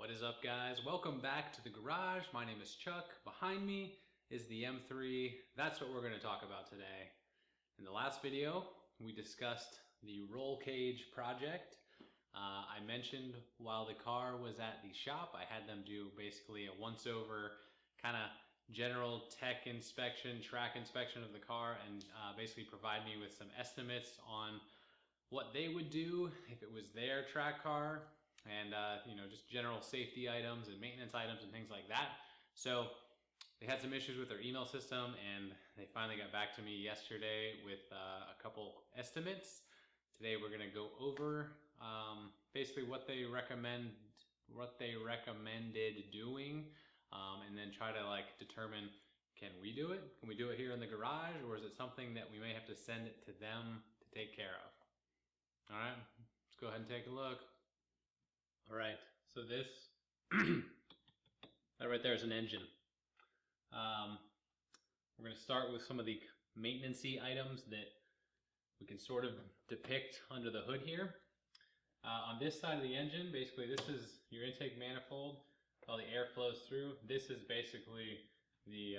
What is up, guys? Welcome back to the garage. My name is Chuck. Behind me is the M3. That's what we're going to talk about today. In the last video, we discussed the roll cage project. I mentioned while the car was at the shop, I had them do basically a once-over kind of general tech inspection, track inspection of the car, and basically provide me with some estimates on what they would do if it was their track car, and just general safety items and maintenance items and things like that. So they had some issues with their email system, and they finally got back to me yesterday with a couple estimates. Today we're going to go over basically what they recommended doing, and then try to determine, can we do it? Can we do it here in the garage, or is it something that we may have to send it to them to take care of? All right, let's go ahead and take a look. All right, so this, that right there is an engine. We're going to start with some of the maintenance-y items that we can sort of depict under the hood here. On this side of the engine, basically this is your intake manifold. All the air flows through. This is basically the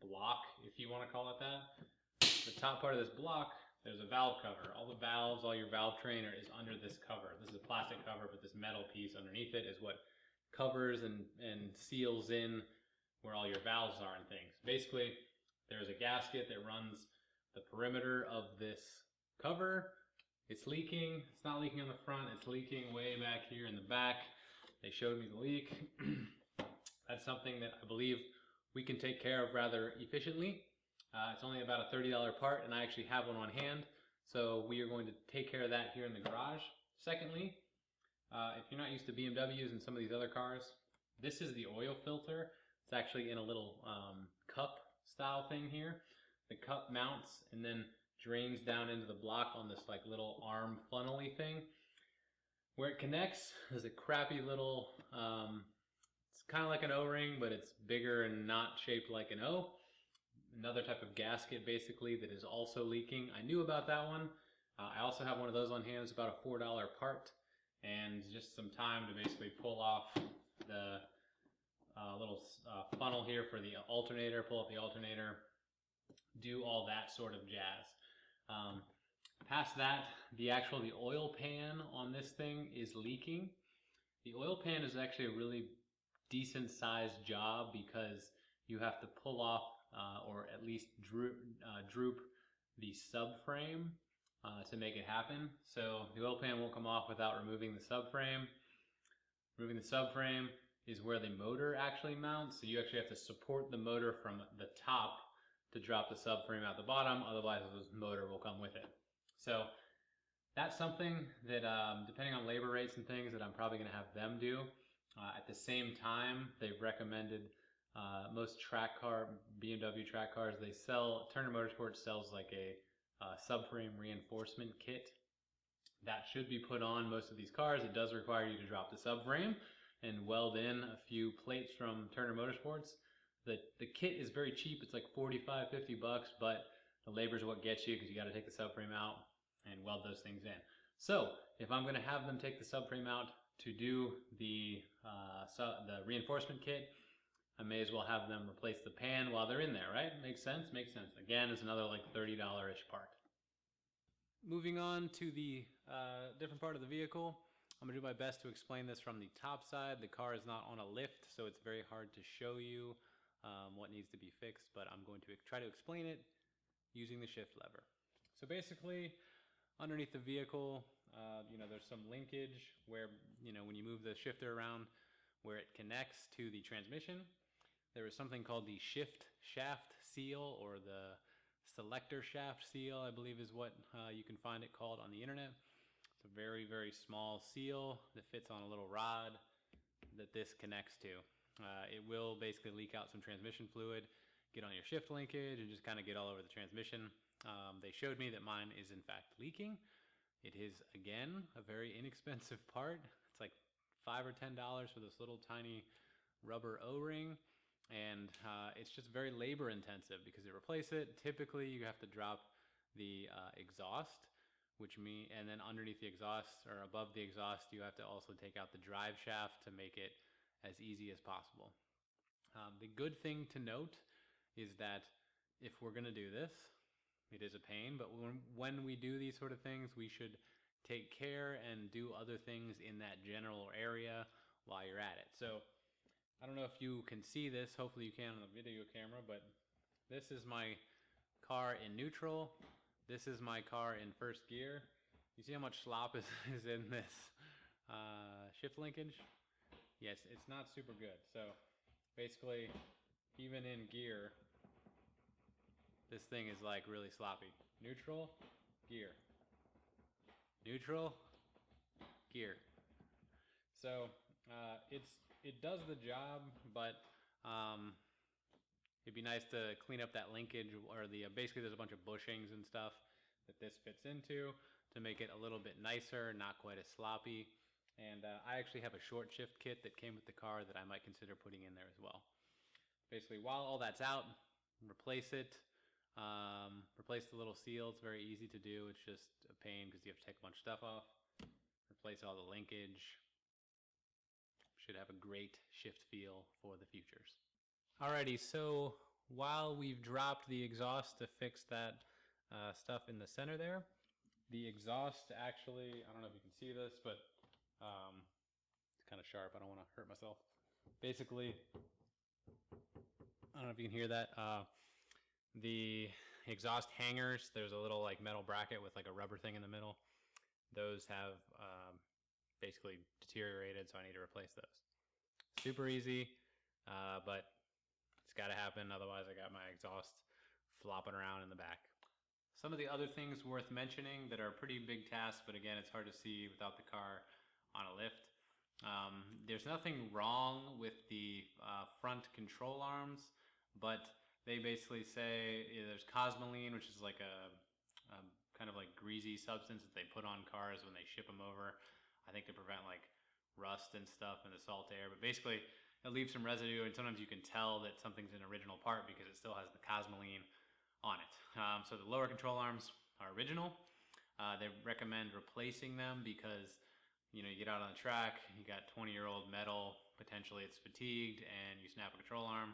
block, if you want to call it that. The top part of this block, there's a valve cover. All the valves, all your valve trainer is under this cover. This is a plastic cover, but this metal piece underneath it is what covers and seals in where all your valves are and things. Basically, there's a gasket that runs the perimeter of this cover. It's leaking. It's not leaking on the front. It's leaking way back here in the back. They showed me the leak. That's something that I believe we can take care of rather efficiently. It's only about a $30 part, and I actually have one on hand, so we are going to take care of that here in the garage. Secondly, if you're not used to BMWs and some of these other cars, this is the oil filter. It's actually in a little cup style thing here. The cup mounts and then drains down into the block on this little arm funnel-y thing. Where it connects is a crappy little, it's kind of like an O-ring, but it's bigger and not shaped like an O. Another type of gasket basically that is also leaking. I knew about that one. I also have one of those on hand. It's about a $4 part, and just some time to basically pull off the little funnel here for the alternator, pull up the alternator, do all that sort of jazz. Past that, the oil pan on this thing is leaking. The oil pan is actually a really decent sized job because you have to pull off or at least droop the subframe to make it happen. So the oil pan won't come off without removing the subframe. Removing the subframe is where the motor actually mounts, so you actually have to support the motor from the top to drop the subframe out the bottom, otherwise the motor will come with it. So that's something that, depending on labor rates and things, that I'm probably going to have them do. At the same time, they've recommended most BMW track cars, they sell, Turner Motorsports sells like a subframe reinforcement kit. That should be put on most of these cars. It does require you to drop the subframe and weld in a few plates from Turner Motorsports. The kit is very cheap. It's like 45, 50 bucks, but the labor is what gets you because you got to take the subframe out and weld those things in. So if I'm going to have them take the subframe out to do the reinforcement kit, I may as well have them replace the pan while they're in there, right? Makes sense? Makes sense. Again, it's another like $30-ish part. Moving on to the different part of the vehicle, I'm going to do my best to explain this from the top side. The car is not on a lift, so it's very hard to show you what needs to be fixed, but I'm going to try to explain it using the shift lever. So basically, underneath the vehicle, there's some linkage where, when you move the shifter around, where it connects to the transmission. There is something called the shift shaft seal, or the selector shaft seal, I believe is what you can find it called on the internet. It's a very, very small seal that fits on a little rod that this connects to. It will basically leak out some transmission fluid, get on your shift linkage, and just kind of get all over the transmission. They showed me that mine is in fact leaking. It is, again, a very inexpensive part. It's like $5 or $10 for this little tiny rubber O-ring, and it's just very labor intensive because to replace it, typically you have to drop the exhaust, and then underneath the exhaust or above the exhaust, you have to also take out the drive shaft to make it as easy as possible. The good thing to note is that if we're going to do this, it is a pain, but when we do these sort of things, we should take care and do other things in that general area while you're at it. So I don't know if you can see this, hopefully you can on the video camera, but this is my car in neutral. This is my car in first gear. You see how much slop is in this shift linkage? Yes, it's not super good. So basically, even in gear, this thing is like really sloppy. Neutral, gear. Neutral, gear. So it does the job, but it'd be nice to clean up that linkage, or basically there's a bunch of bushings and stuff that this fits into to make it a little bit nicer, not quite as sloppy. And I actually have a short shift kit that came with the car that I might consider putting in there as well. Basically, while all that's out, replace it. Replace the little seal. It's very easy to do. It's just a pain because you have to take a bunch of stuff off. Replace all the linkage. Should have a great shift feel for the futures. Alrighty, so while we've dropped the exhaust to fix that stuff in the center there, the exhaust actually, I don't know if you can see this, but it's kind of sharp. I don't want to hurt myself. Basically, I don't know if you can hear that. The exhaust hangers, there's a little like metal bracket with like a rubber thing in the middle. Those have basically deteriorated, so I need to replace those. Super easy, but it's got to happen. Otherwise, I got my exhaust flopping around in the back. Some of the other things worth mentioning that are pretty big tasks, but again, it's hard to see without the car on a lift. There's nothing wrong with the front control arms, but they basically say there's cosmoline, which is like a kind of like greasy substance that they put on cars when they ship them over. I think to prevent like rust and stuff in the salt air. But basically, it leaves some residue, and sometimes you can tell that something's an original part because it still has the cosmoline on it. So the lower control arms are original. They recommend replacing them because you get out on the track, you got 20-year-old metal, potentially it's fatigued, and you snap a control arm.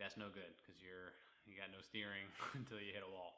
That's no good because you got no steering until you hit a wall.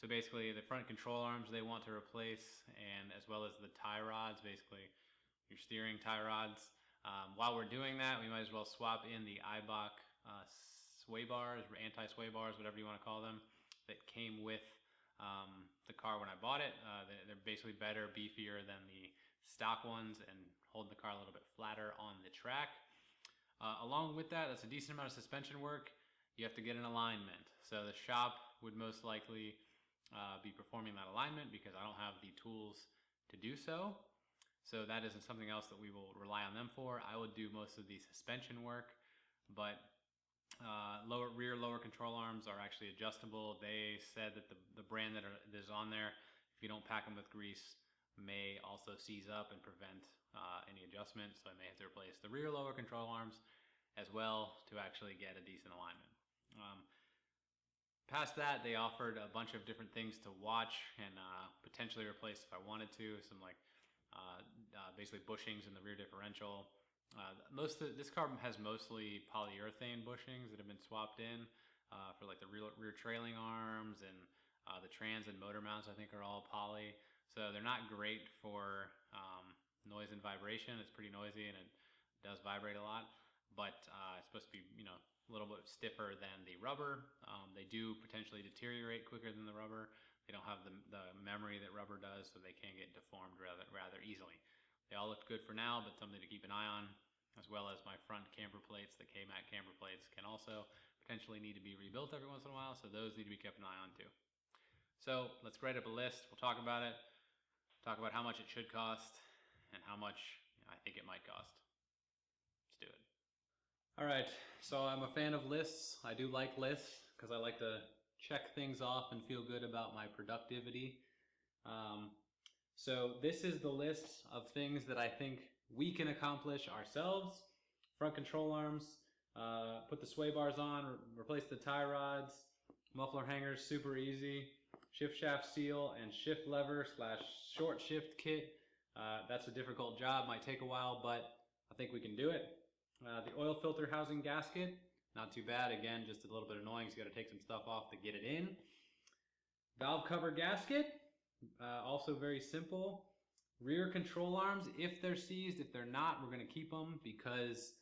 So basically the front control arms they want to replace, and as well as the tie rods, basically your steering tie rods. While we're doing that, we might as well swap in the Eibach sway bars, or anti-sway bars, whatever you want to call them, that came with the car when I bought it. They're basically better, beefier than the stock ones, and hold the car a little bit flatter on the track. Along with that, that's a decent amount of suspension work. You have to get an alignment. So the shop would most likely be performing that alignment because I don't have the tools to do so. So that isn't something else that we will rely on them for. I would do most of the suspension work, but rear lower control arms are actually adjustable. They said that the brand that is on there, if you don't pack them with grease, may also seize up and prevent any adjustment. So I may have to replace the rear lower control arms as well to actually get a decent alignment. Past that, they offered a bunch of different things to watch and potentially replace if I wanted to. Some like basically bushings in the rear differential. This car has mostly polyurethane bushings that have been swapped in for like the rear trailing arms, and the trans and motor mounts I think are all poly. So they're not great for noise and vibration. It's pretty noisy and it does vibrate a lot, but it's supposed to be a little bit stiffer than the rubber. They do potentially deteriorate quicker than the rubber. They don't have the memory that rubber does, so they can get deformed rather easily. They all look good for now, but something to keep an eye on, as well as my front camber plates. The K-Mat camber plates can also potentially need to be rebuilt every once in a while, so those need to be kept an eye on too. So let's write up a list. We'll talk about it, talk about how much it should cost, and how much I think it might cost. Let's do it. All right, so I'm a fan of lists. I do like lists because I like to check things off and feel good about my productivity. So this is the list of things that I think we can accomplish ourselves. Front control arms, put the sway bars on, replace the tie rods, muffler hangers, super easy. shift shaft seal and shift lever / short shift kit. That's a difficult job, might take a while, but I think we can do it. The oil filter housing gasket, not too bad. Again, just a little bit annoying, so you got to take some stuff off to get it in. Valve cover gasket, also very simple. Rear control arms, if they're seized. If they're not, we're going to keep them, because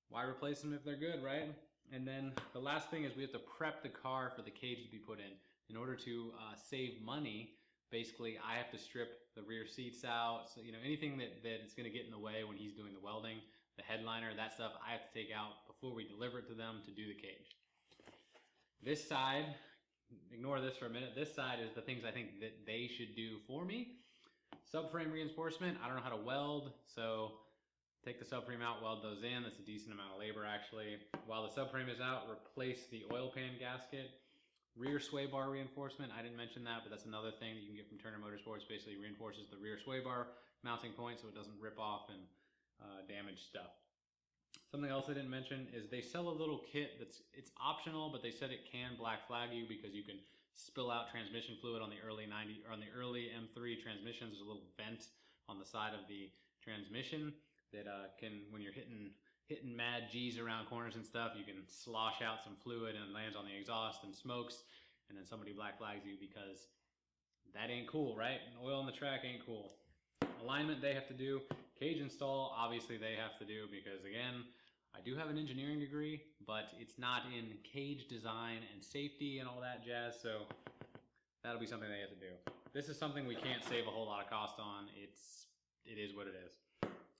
why replace them if they're good, right? And then the last thing is we have to prep the car for the cage to be put in. In order to save money, basically I have to strip the rear seats out. So, anything that is going to get in the way when he's doing the welding, the headliner, that stuff, I have to take out before we deliver it to them to do the cage. This side, ignore this for a minute. This side is the things I think that they should do for me. Subframe reinforcement, I don't know how to weld, so take the subframe out, weld those in. That's a decent amount of labor, actually. While the subframe is out, replace the oil pan gasket. Rear sway bar reinforcement, I didn't mention that, but that's another thing that you can get from Turner Motorsports. Basically reinforces the rear sway bar mounting point so it doesn't rip off and damage stuff. Something else I didn't mention is they sell a little kit it's optional, but they said it can black flag you because you can spill out transmission fluid on the early M3 transmissions. There's a little vent on the side of the transmission that can, when you're hitting mad G's around corners and stuff, you can slosh out some fluid and it lands on the exhaust and smokes, and then somebody black flags you because that ain't cool, right? Oil on the track ain't cool. Alignment they have to do. Cage install, obviously they have to do, because again, I do have an engineering degree, but it's not in cage design and safety and all that jazz, so that'll be something they have to do. This is something we can't save a whole lot of cost on. It is what it is.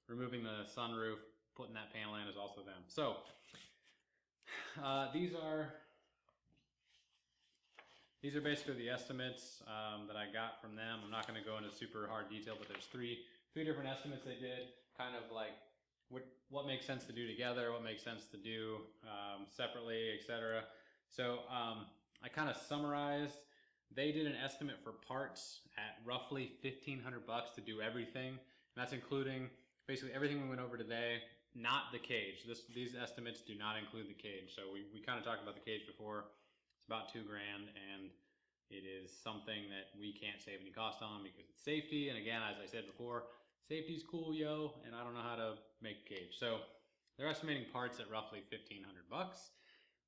Removing the sunroof, putting that panel in is also them. So these are basically the estimates that I got from them. I'm not going to go into super hard detail, but there's three different estimates they did, kind of like what makes sense to do together, what makes sense to do separately, etc. So I kind of summarized. They did an estimate for parts at roughly $1,500 to do everything, and that's including basically everything we went over today, not the cage. These estimates do not include the cage. So we kind of talked about the cage before. It's about $2,000, and it is something that we can't save any cost on because it's safety. And again, as I said before, safety's cool, yo, and I don't know how to make a cage. So they're estimating parts at roughly $1,500.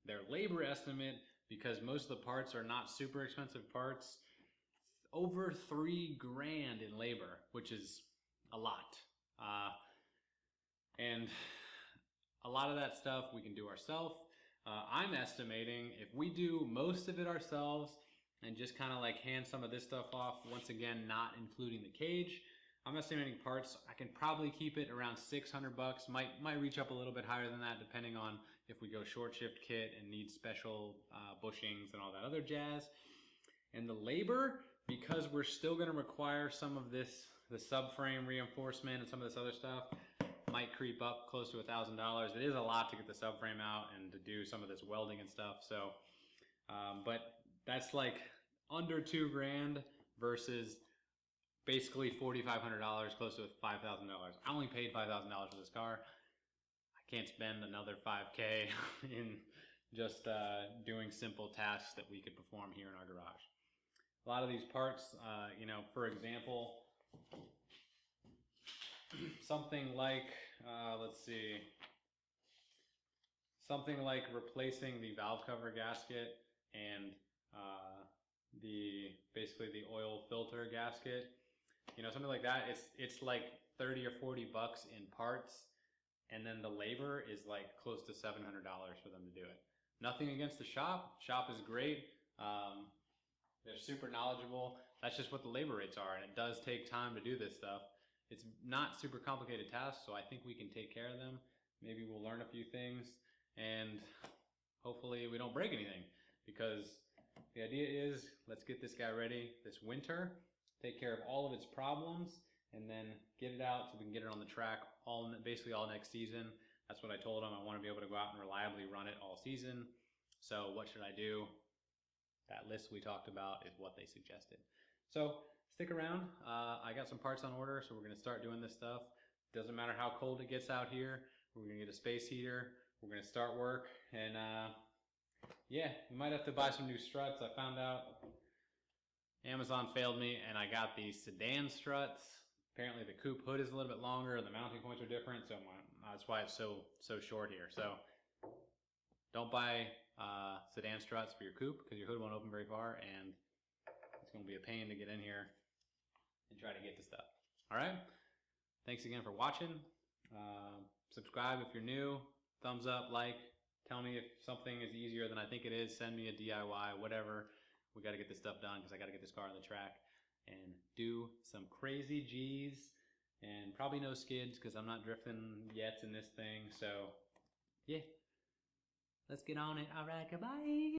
Their labor estimate, because most of the parts are not super expensive parts, over $3,000 in labor, which is a lot. And a lot of that stuff we can do ourselves. I'm estimating if we do most of it ourselves and just kind of like hand some of this stuff off, once again, not including the cage, I'm estimating parts, I can probably keep it around $600. Might reach up a little bit higher than that depending on if we go short shift kit and need special bushings and all that other jazz. And the labor, because we're still going to require some of this, the subframe reinforcement and some of this other stuff, might creep up close to $1,000. It is a lot to get the subframe out and to do some of this welding and stuff. So, but that's like under $2,000 versus basically $4,500, close to $5,000. I only paid $5,000 for this car. I can't spend another $5K in just doing simple tasks that we could perform here in our garage. A lot of these parts, for example, something like, let's see, something like replacing the valve cover gasket and basically the oil filter gasket, something like that. It's like 30 or 40 bucks in parts, and then the labor is like close to $700 for them to do it. Nothing against the shop. Shop is great. They're super knowledgeable. That's just what the labor rates are, and it does take time to do this stuff. It's not super complicated tasks, so I think we can take care of them. Maybe we'll learn a few things, and hopefully we don't break anything, because the idea is, let's get this guy ready this winter, take care of all of its problems, and then get it out so we can get it on the track basically all next season. That's what I told them. I want to be able to go out and reliably run it all season. So what should I do? That list we talked about is what they suggested. So stick around. I got some parts on order, so we're going to start doing this stuff. Doesn't matter how cold it gets out here. We're going to get a space heater. We're going to start work. And yeah, we might have to buy some new struts. I found out Amazon failed me, and I got these sedan struts. Apparently the coupe hood is a little bit longer, the mounting points are different, so that's why it's so short here. So don't buy sedan struts for your coupe because your hood won't open very far, and it's going to be a pain to get in here and try to get the stuff. All right. Thanks again for watching. Subscribe if you're new. Thumbs up, like. Tell me if something is easier than I think it is. Send me a DIY, whatever. We got to get this stuff done because I got to get this car on the track and do some crazy G's and probably no skids because I'm not drifting yet in this thing. So, yeah. Let's get on it. All right, goodbye.